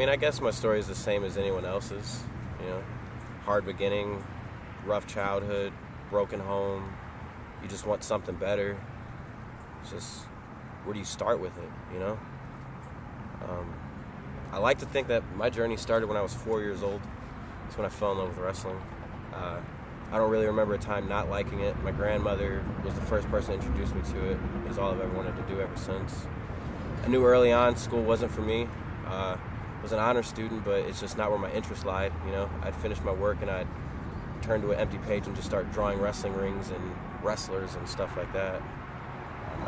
mean, I guess my story is the same as anyone else's, you know. Hard beginning, rough childhood, broken home. You just want something better. It's just, where do you start with it, you know? I like to think that my journey started when I was 4 years old. That's when I fell in love with wrestling. I don't really remember a time not liking it. My grandmother was the first person to introduce me to it. It was all I've ever wanted to do ever since. I knew early on school wasn't for me. I was an honor student, but it's just not where my interest lied, you know? I'd finish my work and I'd turn to an empty page and just start drawing wrestling rings and wrestlers and stuff like that.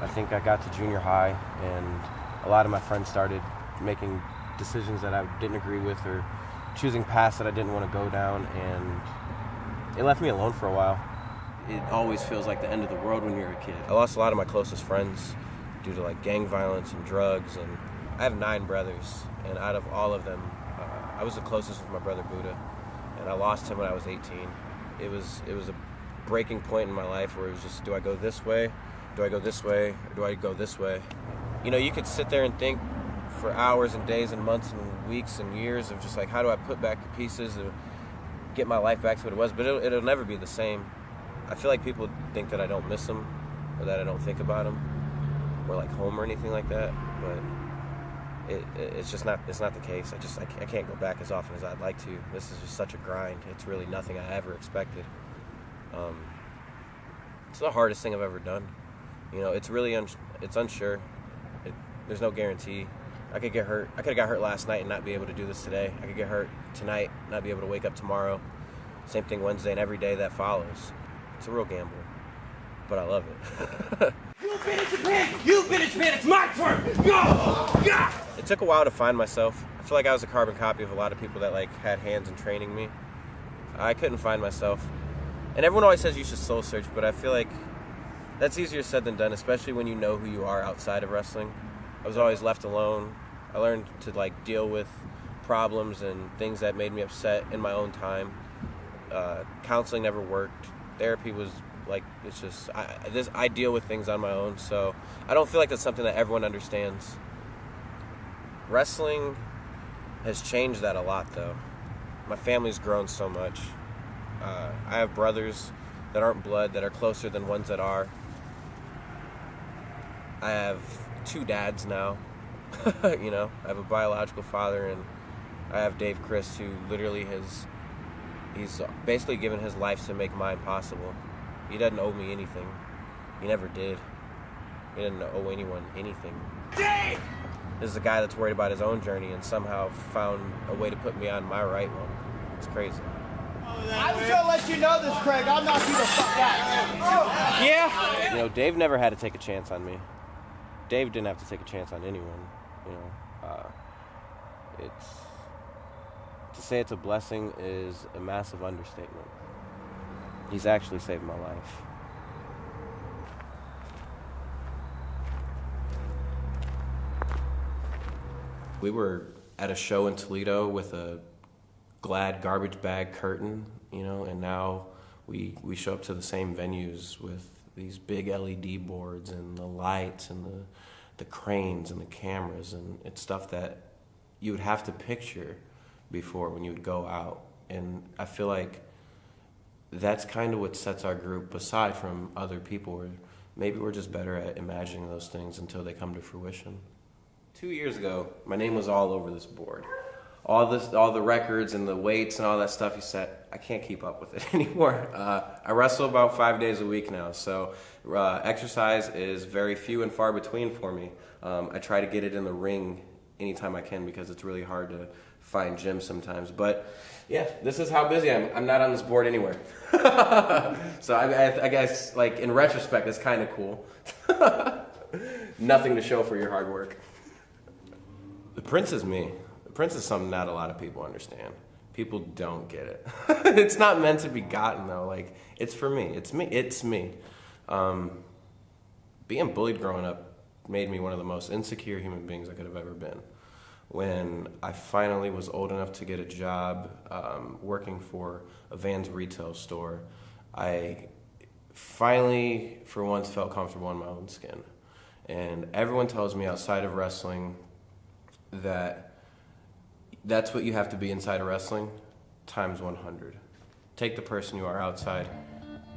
I think I got to junior high and a lot of my friends started making decisions that I didn't agree with or choosing paths that I didn't want to go down, and it left me alone for a while. It always feels like the end of the world when you're a kid. I lost a lot of my closest friends due to like gang violence and drugs, and I have 9 brothers, and out of all of them, I was the closest with my brother Buddha, and I lost him when I was 18. It was a breaking point in my life where it was just, do I go this way? Do I go this way? Or do I go this way? You know, you could sit there and think for hours and days and months and weeks and years of just like, how do I put back the pieces and get my life back to what it was? But it'll never be the same. I feel like people think that I don't miss them or that I don't think about them or like home or anything like that, but it's just not, it's not the case. I can't go back as often as I'd like to. This is just such a grind. It's really nothing I ever expected. It's the hardest thing I've ever done. You know, it's really it's unsure. There's no guarantee. I could get hurt. I could have got hurt last night and not be able to do this today. I could get hurt tonight, not be able to wake up tomorrow. Same thing Wednesday and every day that follows. It's a real gamble, but I love it. You've been in Japan! You've been in Japan! It's my turn! Go! Yeah! It took a while to find myself. I feel like I was a carbon copy of a lot of people that like had hands in training me. I couldn't find myself. And everyone always says you should soul search, but I feel like that's easier said than done, especially when you know who you are outside of wrestling. I was always left alone. I learned to like deal with problems and things that made me upset in my own time. Counseling never worked. Therapy was like, it's just, I deal with things on my own, so I don't feel like that's something that everyone understands. Wrestling has changed that a lot though. My family's grown so much. I have brothers that aren't blood, that are closer than ones that are. I have 2 dads now. You know, I have a biological father, and I have Dave Chris, who literally he's basically given his life to make mine possible. He doesn't owe me anything. He never did. He didn't owe anyone anything. Dave! This is a guy that's worried about his own journey and somehow found a way to put me on my right one. It's crazy. I was gonna let you know this, Craig. I'll knock you the fuck out. Yeah. You know, Dave never had to take a chance on me. Dave didn't have to take a chance on anyone. You know, to say it's a blessing is a massive understatement. He's actually saved my life. We were at a show in Toledo with a Glad garbage bag curtain, you know, and now we show up to the same venues with these big LED boards and the lights and the cranes and the cameras, and it's stuff that you would have to picture before when you would go out. And I feel like that's kind of what sets our group aside from other people, where maybe we're just better at imagining those things until they come to fruition. 2 years ago, my name was all over this board. All the records and the weights and all that stuff. He said, I can't keep up with it anymore. I wrestle about 5 days a week now, so exercise is very few and far between for me. I try to get it in the ring anytime I can because it's really hard to find gyms sometimes. But yeah, this is how busy I am. I'm not on this board anywhere. So I guess, like, in retrospect, it's kind of cool. Nothing to show for your hard work. The Prince is me. Prince is something not a lot of people understand. People don't get it. It's not meant to be gotten though. Like, it's for me. It's me. It's me. Being bullied growing up made me one of the most insecure human beings I could have ever been. When I finally was old enough to get a job working for a Vans retail store, I finally, for once, felt comfortable in my own skin. And everyone tells me outside of wrestling that That's what you have to be inside of wrestling, times 100. Take the person you are outside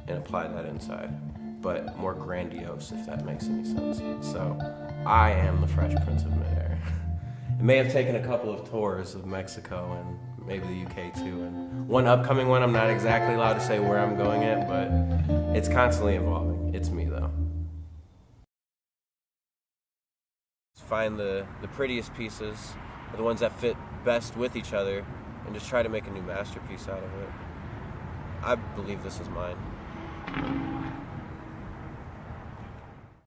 and apply that inside, but more grandiose, if that makes any sense. So I am the Fresh Prince of Midair. It may have taken a couple of tours of Mexico and maybe the UK too, and one upcoming one I'm not exactly allowed to say where I'm going at, but it's constantly evolving. It's me though. Find the prettiest pieces, or the ones that fit best with each other, and just try to make a new masterpiece out of it. I believe this is mine.